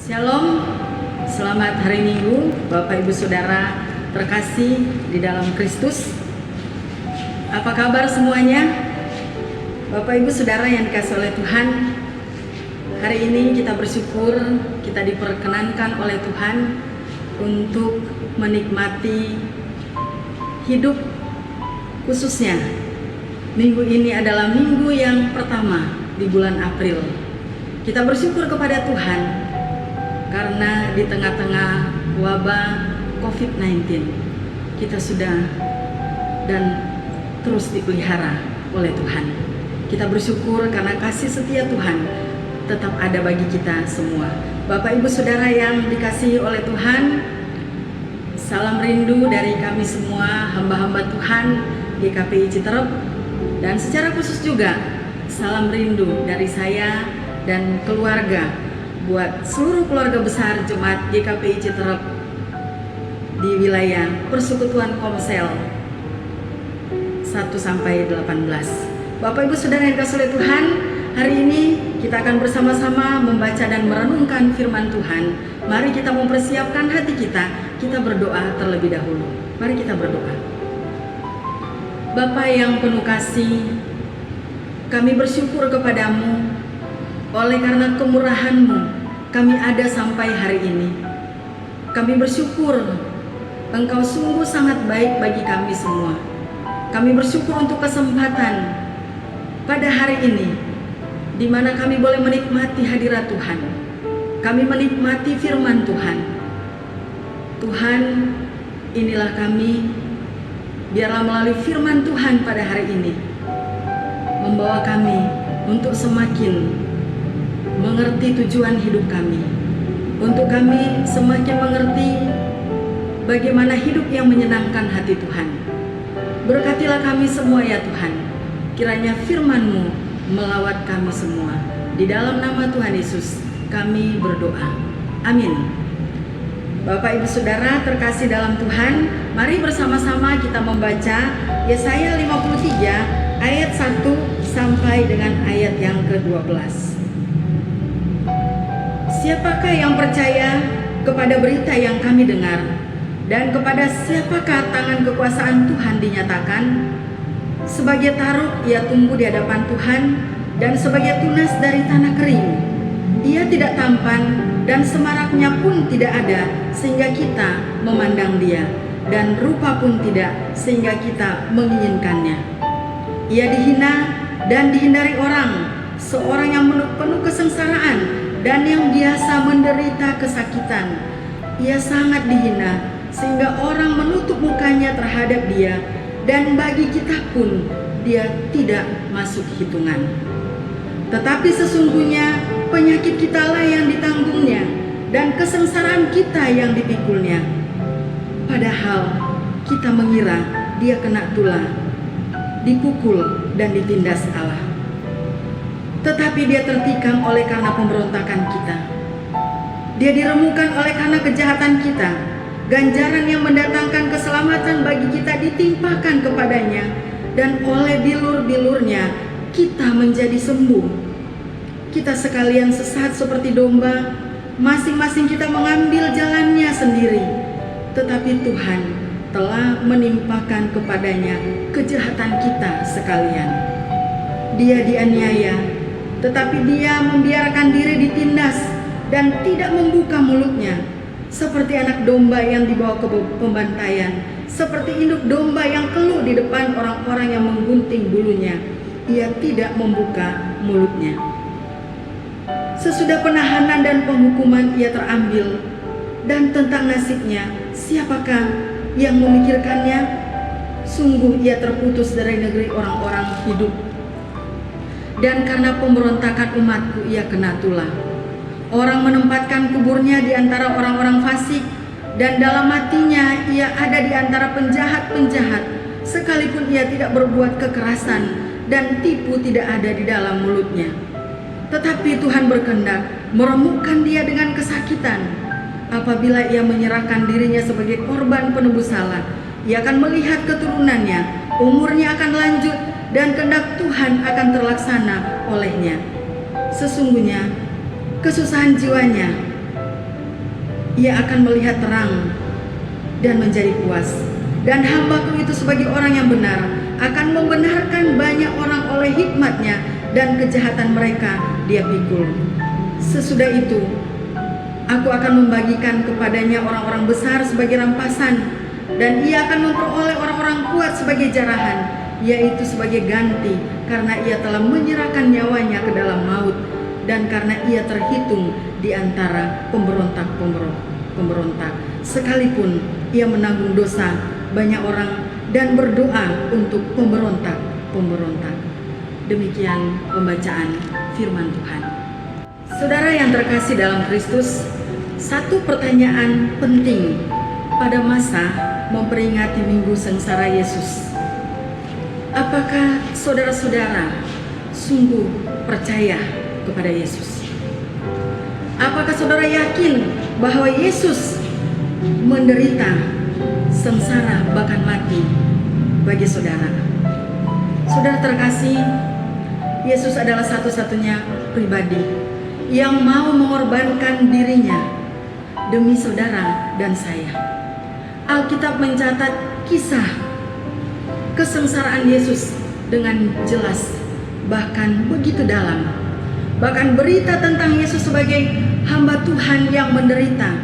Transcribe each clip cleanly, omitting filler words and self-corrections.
Shalom, selamat hari Minggu Bapak Ibu Saudara terkasih di dalam Kristus. Apa kabar semuanya? Bapak Ibu Saudara yang dikasih oleh Tuhan, hari ini kita bersyukur kita diperkenankan oleh Tuhan untuk menikmati hidup, khususnya minggu ini adalah minggu yang pertama di bulan April. Kita bersyukur kepada Tuhan karena di tengah-tengah wabah COVID-19 kita sudah dan terus dipelihara oleh Tuhan. Kita bersyukur karena kasih setia Tuhan tetap ada bagi kita semua. Bapak Ibu Saudara yang dikasihi oleh Tuhan, salam rindu dari kami semua hamba-hamba Tuhan di KPI Citerep, dan secara khusus juga salam rindu dari saya dan keluarga buat seluruh keluarga besar Jemaat GKPI Citerep di wilayah Persekutuan Komsel 1-18. Bapak Ibu Saudara yang dikasihi oleh Tuhan, hari ini kita akan bersama-sama membaca dan merenungkan firman Tuhan. Mari kita mempersiapkan hati kita berdoa terlebih dahulu. Mari kita berdoa. Bapa yang penuh kasih, kami bersyukur kepadamu. Oleh karena kemurahan-Mu, kami ada sampai hari ini. Kami bersyukur Engkau sungguh sangat baik bagi kami semua. Kami bersyukur untuk kesempatan pada hari ini, di mana kami boleh menikmati hadirat Tuhan. Kami menikmati firman Tuhan. Tuhan, inilah kami, biarlah melalui firman Tuhan pada hari ini membawa kami untuk semakin mengerti tujuan hidup kami, untuk kami semakin mengerti bagaimana hidup yang menyenangkan hati Tuhan. Berkatilah kami semua ya Tuhan, kiranya firman-Mu melawat kami semua. Di dalam nama Tuhan Yesus kami berdoa, amin. Bapak Ibu Saudara terkasih dalam Tuhan, mari bersama-sama kita membaca Yesaya 53 ayat 1 sampai dengan ayat yang ke-12. Siapakah yang percaya kepada berita yang kami dengar, dan kepada siapakah tangan kekuasaan Tuhan dinyatakan? Sebagai taruk ia tumbuh di hadapan Tuhan, dan sebagai tunas dari tanah kering. Ia tidak tampan, dan semaraknya pun tidak ada, sehingga kita memandang dia, dan rupa pun tidak, sehingga kita menginginkannya. Ia dihina dan dihindari orang, seorang yang penuh kesengsaraan, dan yang biasa menderita kesakitan. Ia sangat dihina sehingga orang menutup mukanya terhadap dia, dan bagi kita pun dia tidak masuk hitungan. Tetapi sesungguhnya penyakit kitalah yang ditanggungnya, dan kesengsaraan kita yang dipikulnya. Padahal kita mengira dia kena tulah, dipukul dan ditindas Allah. Tetapi dia tertikam oleh karena pemberontakan kita. Dia diremukkan oleh karena kejahatan kita. Ganjaran yang mendatangkan keselamatan bagi kita ditimpakan kepadanya, dan oleh bilur-bilurnya kita menjadi sembuh. Kita sekalian sesat seperti domba, masing-masing kita mengambil jalannya sendiri. Tetapi Tuhan telah menimpakan kepadanya kejahatan kita sekalian. Dia dianiaya, tetapi dia membiarkan diri ditindas dan tidak membuka mulutnya. Seperti anak domba yang dibawa ke pembantaian, seperti induk domba yang keluh di depan orang-orang yang menggunting bulunya, ia tidak membuka mulutnya. Sesudah penahanan dan penghukuman ia terambil, dan tentang nasibnya siapakah yang memikirkannya? Sungguh ia terputus dari negeri orang-orang hidup, dan karena pemberontakan umatku ia kena tulah. Orang menempatkan kuburnya di antara orang-orang fasik, dan dalam matinya ia ada di antara penjahat-penjahat, sekalipun ia tidak berbuat kekerasan dan tipu tidak ada di dalam mulutnya. Tetapi Tuhan berkehendak meremukkan dia dengan kesakitan. Apabila ia menyerahkan dirinya sebagai korban penebus salah, ia akan melihat keturunannya, umurnya akan lanjut, dan kehendak Tuhan akan terlaksana olehnya. Sesungguhnya kesusahan jiwanya ia akan melihat terang dan menjadi puas. Dan hambaku itu sebagai orang yang benar akan membenarkan banyak orang oleh hikmatnya, dan kejahatan mereka dia pikul. Sesudah itu aku akan membagikan kepadanya orang-orang besar sebagai rampasan, dan ia akan memperoleh orang-orang kuat sebagai jarahan, yaitu sebagai ganti, karena ia telah menyerahkan nyawanya ke dalam maut, dan karena ia terhitung di antara pemberontak, sekalipun ia menanggung dosa banyak orang dan berdoa untuk pemberontak. Demikian pembacaan firman Tuhan. Saudara yang terkasih dalam Kristus, satu pertanyaan penting pada masa memperingati Minggu Sengsara Yesus. Apakah saudara-saudara sungguh percaya kepada Yesus? Apakah saudara yakin bahwa Yesus menderita sengsara bahkan mati bagi saudara? Saudara terkasih, Yesus adalah satu-satunya pribadi yang mau mengorbankan dirinya demi saudara dan saya. Alkitab mencatat kisah kesengsaraan Yesus dengan jelas, bahkan begitu dalam. Bahkan berita tentang Yesus sebagai hamba Tuhan yang menderita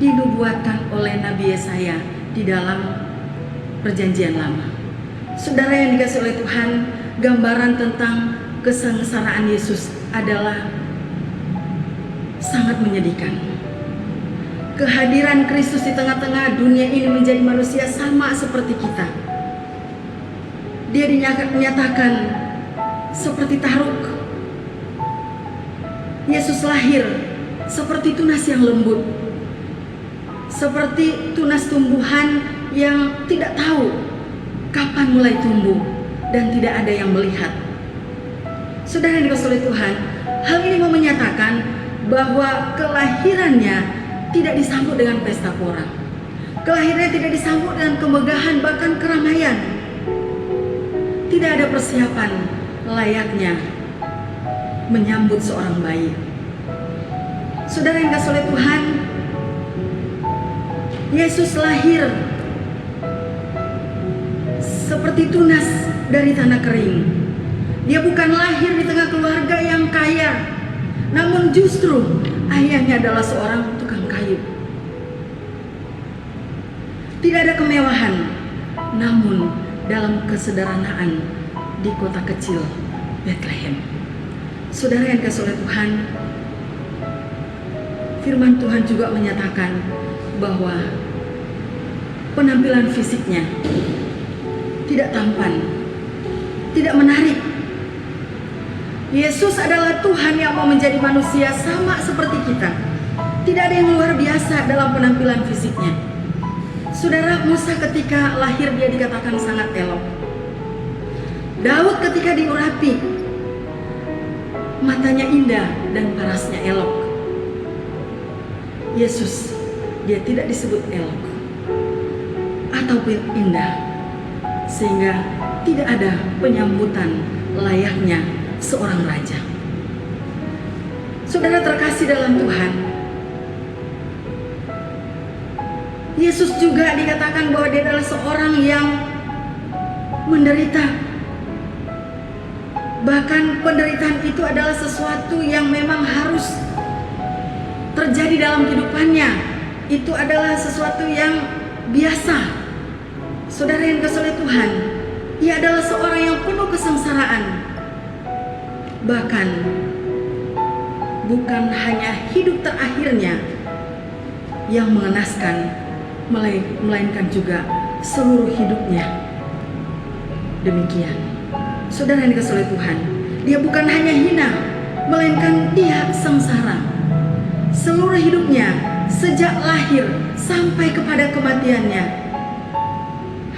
dinubuatkan oleh Nabi Yesaya di dalam Perjanjian Lama. Saudara yang dikasihi oleh Tuhan, gambaran tentang kesengsaraan Yesus adalah sangat menyedihkan. Kehadiran Kristus di tengah-tengah dunia ini menjadi manusia sama seperti kita. Dia dinyatakan seperti Taruk. Yesus lahir seperti tunas yang lembut, seperti tunas tumbuhan yang tidak tahu kapan mulai tumbuh dan tidak ada yang melihat. Saudara yang dikasihi oleh Tuhan, hal ini mau menyatakan bahwa kelahirannya tidak disambut dengan pesta pora. Kelahirannya tidak disambut dengan kemegahan, bahkan keramaian. Tidak ada persiapan layaknya menyambut seorang bayi. Saudara yang dikasihi oleh Tuhan, Yesus lahir seperti tunas dari tanah kering. Dia bukan lahir di tengah keluarga yang kaya, namun justru ayahnya adalah seorang tukang kayu. Tidak ada kemewahan, namun dalam kesederhanaan di kota kecil Bethlehem. Saudara yang dikasihi oleh Tuhan, firman Tuhan juga menyatakan bahwa penampilan fisiknya tidak tampan, tidak menarik. Yesus adalah Tuhan yang mau menjadi manusia sama seperti kita. Tidak ada yang luar biasa dalam penampilan fisiknya. Saudara, Musa ketika lahir dia dikatakan sangat elok. Daud ketika diurapi, matanya indah dan parasnya elok. Yesus, dia tidak disebut elok ataupun indah, sehingga tidak ada penyambutan layaknya seorang raja. Saudara terkasih dalam Tuhan, Yesus juga dikatakan bahwa dia adalah seorang yang menderita. Bahkan penderitaan itu adalah sesuatu yang memang harus terjadi dalam kehidupannya. Itu adalah sesuatu yang biasa. Saudara yang dikasihi oleh Tuhan, ia adalah seorang yang penuh kesengsaraan. Bahkan bukan hanya hidup terakhirnya yang mengenaskan, melainkan juga seluruh hidupnya. Demikian, saudara yang dikasihi oleh Tuhan, dia bukan hanya hina, melainkan dia sengsara. Seluruh hidupnya, sejak lahir sampai kepada kematiannya,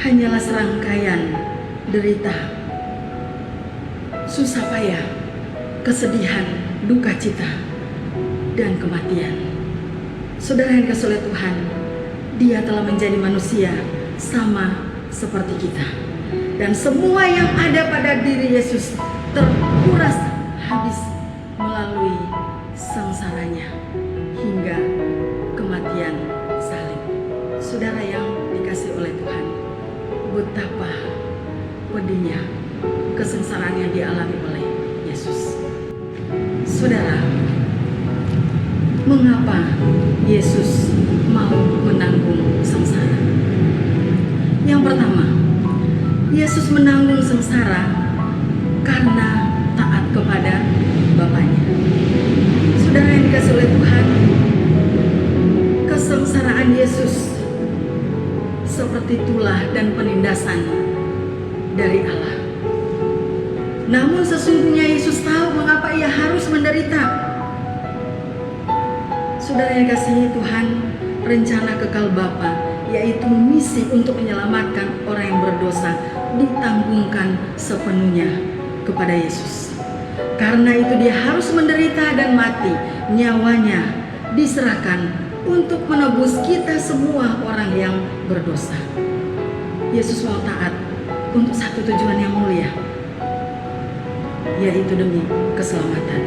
hanyalah serangkaian derita, susah payah, kesedihan, duka cita, dan kematian. Saudara yang dikasihi oleh Tuhan, dia telah menjadi manusia sama seperti kita. Dan semua yang ada pada diri Yesus terkuras habis melalui sengsaranya hingga kematian betapa pedihnya kesengsaraan yang dialami oleh Yesus. Saudara, mengapa Yesus mau menanggung sengsara? Yang pertama, Yesus menanggung sengsara karena taat kepada Bapaknya. Saudara yang dikasihi oleh Tuhan, kesengsaraan Yesus seperti tulah dan penindasan dari Allah. Namun sesungguhnya Yesus tahu mengapa ia harus menderita. Saudara yang dikasihi Tuhan, rencana kekal Bapa, yaitu misi untuk menyelamatkan orang yang berdosa, ditanggungkan sepenuhnya kepada Yesus. Karena itu dia harus menderita dan mati, nyawanya diserahkan untuk menebus kita semua orang yang berdosa. Yesus mau taat untuk satu tujuan yang mulia, yaitu demi keselamatan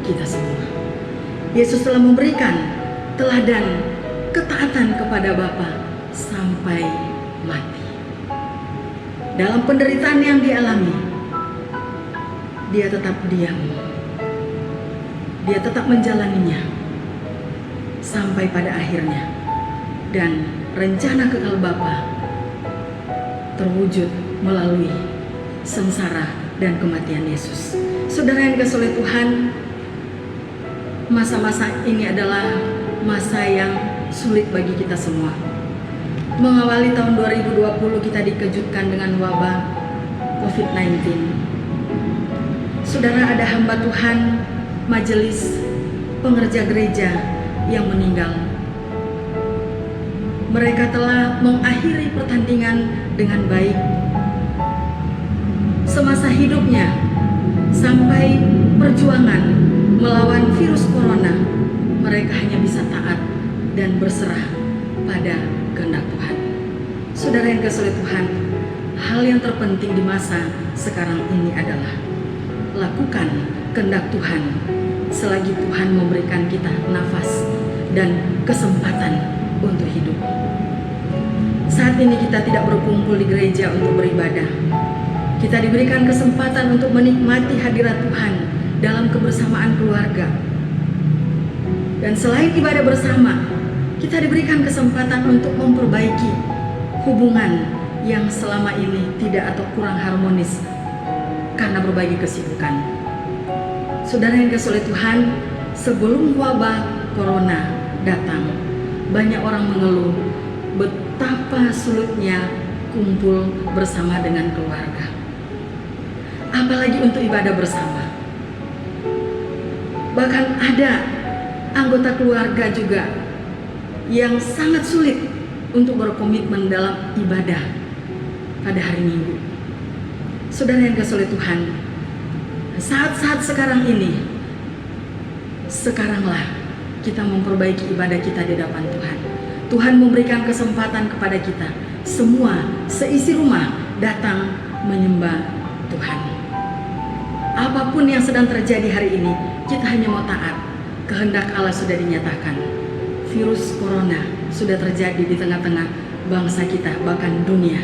kita semua. Yesus telah memberikan teladan ketaatan kepada Bapa sampai mati. Dalam penderitaan yang dialami, dia tetap diam. Dia tetap menjalaninya sampai pada akhirnya. Dan rencana kekal Bapa terwujud melalui sengsara dan kematian Yesus. Saudara yang dikasihi oleh Tuhan, masa-masa ini adalah masa yang sulit bagi kita semua. Mengawali tahun 2020 kita dikejutkan dengan wabah COVID-19. Saudara, ada hamba Tuhan, majelis, pengerja gereja yang meninggal. Mereka telah mengakhiri pertandingan dengan baik. Semasa hidupnya sampai perjuangan melawan virus corona, mereka hanya bisa taat dan berserah pada kehendak Tuhan. Saudara yang dikasihi Tuhan, hal yang terpenting di masa sekarang ini adalah lakukan kehendak Tuhan selagi Tuhan memberikan kita nafas dan kesempatan untuk hidup. Saat ini kita tidak berkumpul di gereja untuk beribadah. Kita diberikan kesempatan untuk menikmati hadirat Tuhan dalam kebersamaan keluarga. Dan selain ibadah bersama, kita diberikan kesempatan untuk memperbaiki hubungan yang selama ini tidak atau kurang harmonis karena berbagai kesibukan. Saudara yang dikasihi oleh Tuhan, sebelum wabah corona datang, banyak orang mengeluh betapa sulitnya kumpul bersama dengan keluarga. Apalagi untuk ibadah bersama. Bahkan ada anggota keluarga juga yang sangat sulit untuk berkomitmen dalam ibadah pada hari Minggu. Saudara yang dikasihi oleh Tuhan, saat-saat sekarang ini, sekaranglah kita memperbaiki ibadah kita di hadapan Tuhan. Tuhan memberikan kesempatan kepada kita semua, seisi rumah datang menyembah Tuhan. Apapun yang sedang terjadi hari ini, kita hanya mau taat. Kehendak Allah sudah dinyatakan. Virus corona sudah terjadi di tengah-tengah bangsa kita, bahkan dunia.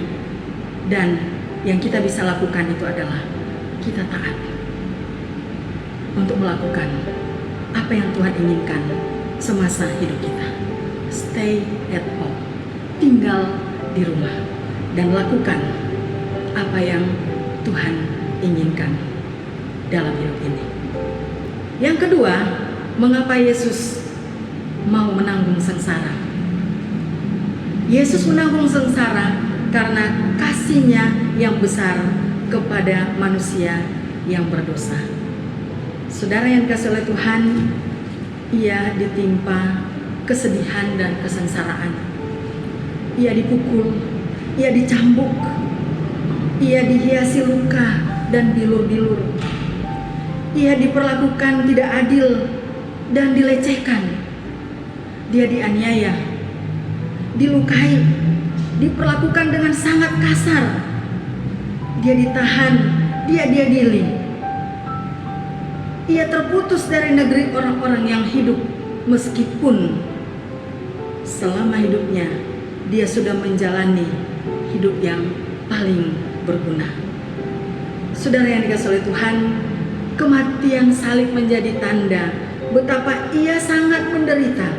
Dan yang kita bisa lakukan itu adalah kita taat untuk melakukan apa yang Tuhan inginkan semasa hidup kita. Stay at home, tinggal di rumah, dan lakukan apa yang Tuhan inginkan dalam hidup ini. Yang kedua, mengapa Yesus mau menanggung sengsara? Yesus menanggung sengsara karena kasih-Nya yang besar kepada manusia yang berdosa. Saudara yang dikasihi oleh Tuhan, ia ditimpa kesedihan dan kesengsaraan. Ia dipukul, ia dicambuk, ia dihiasi luka dan bilur-bilur. Ia diperlakukan tidak adil dan dilecehkan. Dia dianiaya, dilukai, diperlakukan dengan sangat kasar. Dia ditahan, dia diadili. Ia terputus dari negeri orang-orang yang hidup, meskipun selama hidupnya dia sudah menjalani hidup yang paling berguna. Saudara yang dikasihi oleh Tuhan, kematian salib menjadi tanda betapa ia sangat menderita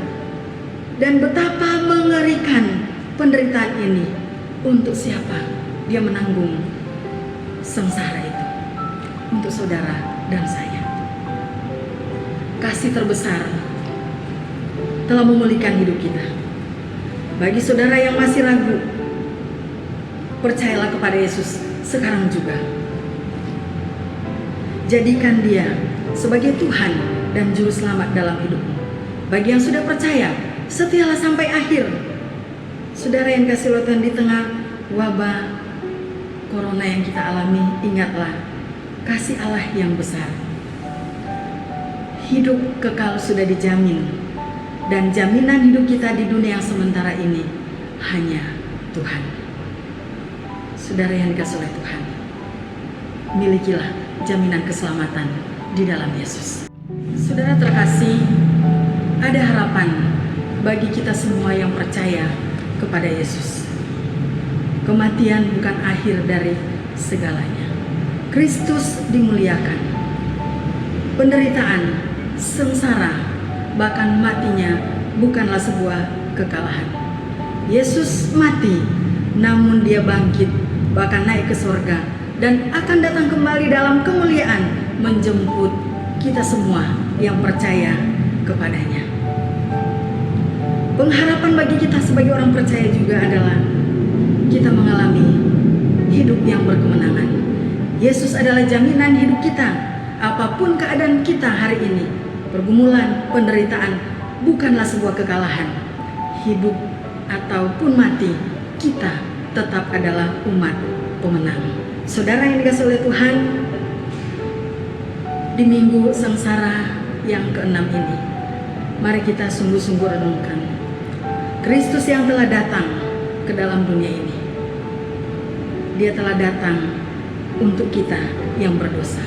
dan betapa mengerikan penderitaan ini. Untuk siapa dia menanggung sengsara itu? Untuk saudara dan saya. Kasih terbesar telah memulihkan hidup kita. Bagi saudara yang masih ragu, percayalah kepada Yesus sekarang juga. Jadikan dia sebagai Tuhan dan Juru Selamat dalam hidupmu. Bagi yang sudah percaya, setialah sampai akhir. Saudara yang kasih Tuhan, di tengah wabah corona yang kita alami, ingatlah kasih Allah yang besar. Hidup kekal sudah dijamin, dan jaminan hidup kita di dunia yang sementara ini hanya Tuhan. Saudara yang dikasihi oleh Tuhan, milikilah jaminan keselamatan di dalam Yesus. Saudara terkasih, ada harapan bagi kita semua yang percaya kepada Yesus. Kematian bukan akhir dari segalanya. Kristus dimuliakan. Penderitaan, sengsara, bahkan matinya bukanlah sebuah kekalahan. Yesus mati, namun dia bangkit, bahkan naik ke surga, dan akan datang kembali dalam kemuliaan menjemput kita semua yang percaya kepadanya. Pengharapan bagi kita sebagai orang percaya juga adalah kita mengalami hidup yang berkemenangan. Yesus adalah jaminan hidup kita. Apapun keadaan kita hari ini, pergumulan, penderitaan bukanlah sebuah kekalahan. Hidup ataupun mati, kita tetap adalah umat pemenang. Saudara yang dikasihi oleh Tuhan, di minggu sengsara yang ke-6 ini, mari kita sungguh-sungguh renungkan Kristus yang telah datang ke dalam dunia ini. Dia telah datang untuk kita yang berdosa.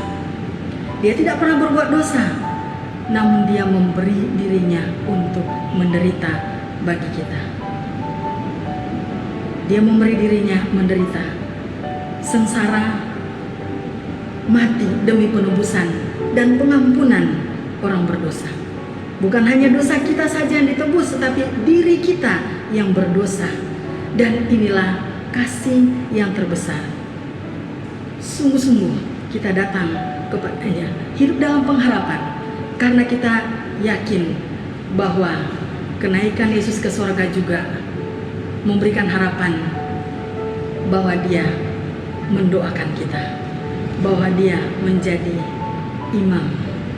Dia tidak pernah berbuat dosa, namun dia memberi dirinya untuk menderita bagi kita. Dia memberi dirinya menderita, sengsara, mati demi penebusan dan pengampunan orang berdosa. Bukan hanya dosa kita saja yang ditebus, tetapi diri kita yang berdosa. Dan inilah kasih yang terbesar. Sungguh-sungguh kita datang kepadanya, hidup dalam pengharapan, karena kita yakin bahwa kenaikan Yesus ke surga juga memberikan harapan bahwa dia mendoakan kita, bahwa dia menjadi imam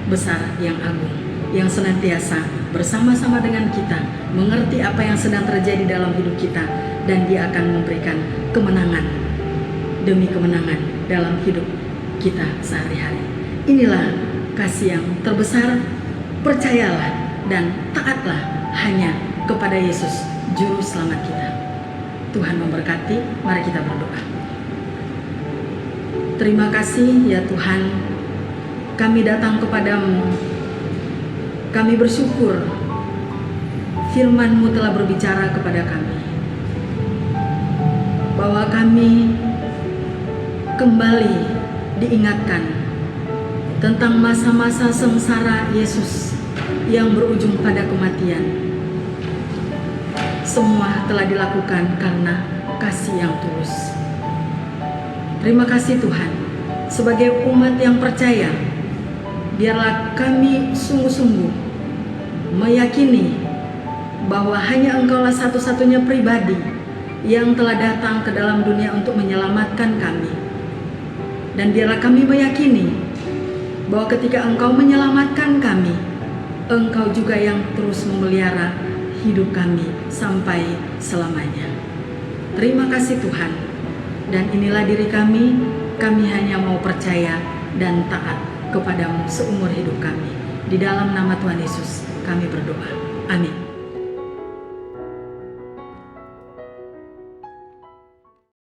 besar yang agung, yang senantiasa bersama-sama dengan kita, mengerti apa yang sedang terjadi dalam hidup kita, dan dia akan memberikan kemenangan demi kemenangan dalam hidup kita sehari-hari. Inilah kasih yang terbesar. Percayalah dan taatlah hanya kepada Yesus, Juru Selamat kita. Tuhan memberkati. Mari kita berdoa. Terima kasih ya Tuhan, kami datang kepadamu. Kami bersyukur firman-Mu telah berbicara kepada kami, bahwa kami kembali diingatkan tentang masa-masa sengsara Yesus yang berujung pada kematian. Semua telah dilakukan karena kasih yang tulus. Terima kasih Tuhan, sebagai umat yang percaya, biarlah kami sungguh-sungguh meyakini bahwa hanya Engkaulah satu-satunya pribadi yang telah datang ke dalam dunia untuk menyelamatkan kami. Dan biarlah kami meyakini bahwa ketika Engkau menyelamatkan kami, Engkau juga yang terus memelihara hidup kami sampai selamanya. Terima kasih Tuhan. Dan inilah diri kami hanya mau percaya dan taat kepada-Mu seumur hidup kami. Di dalam nama Tuhan Yesus kami berdoa. Amin.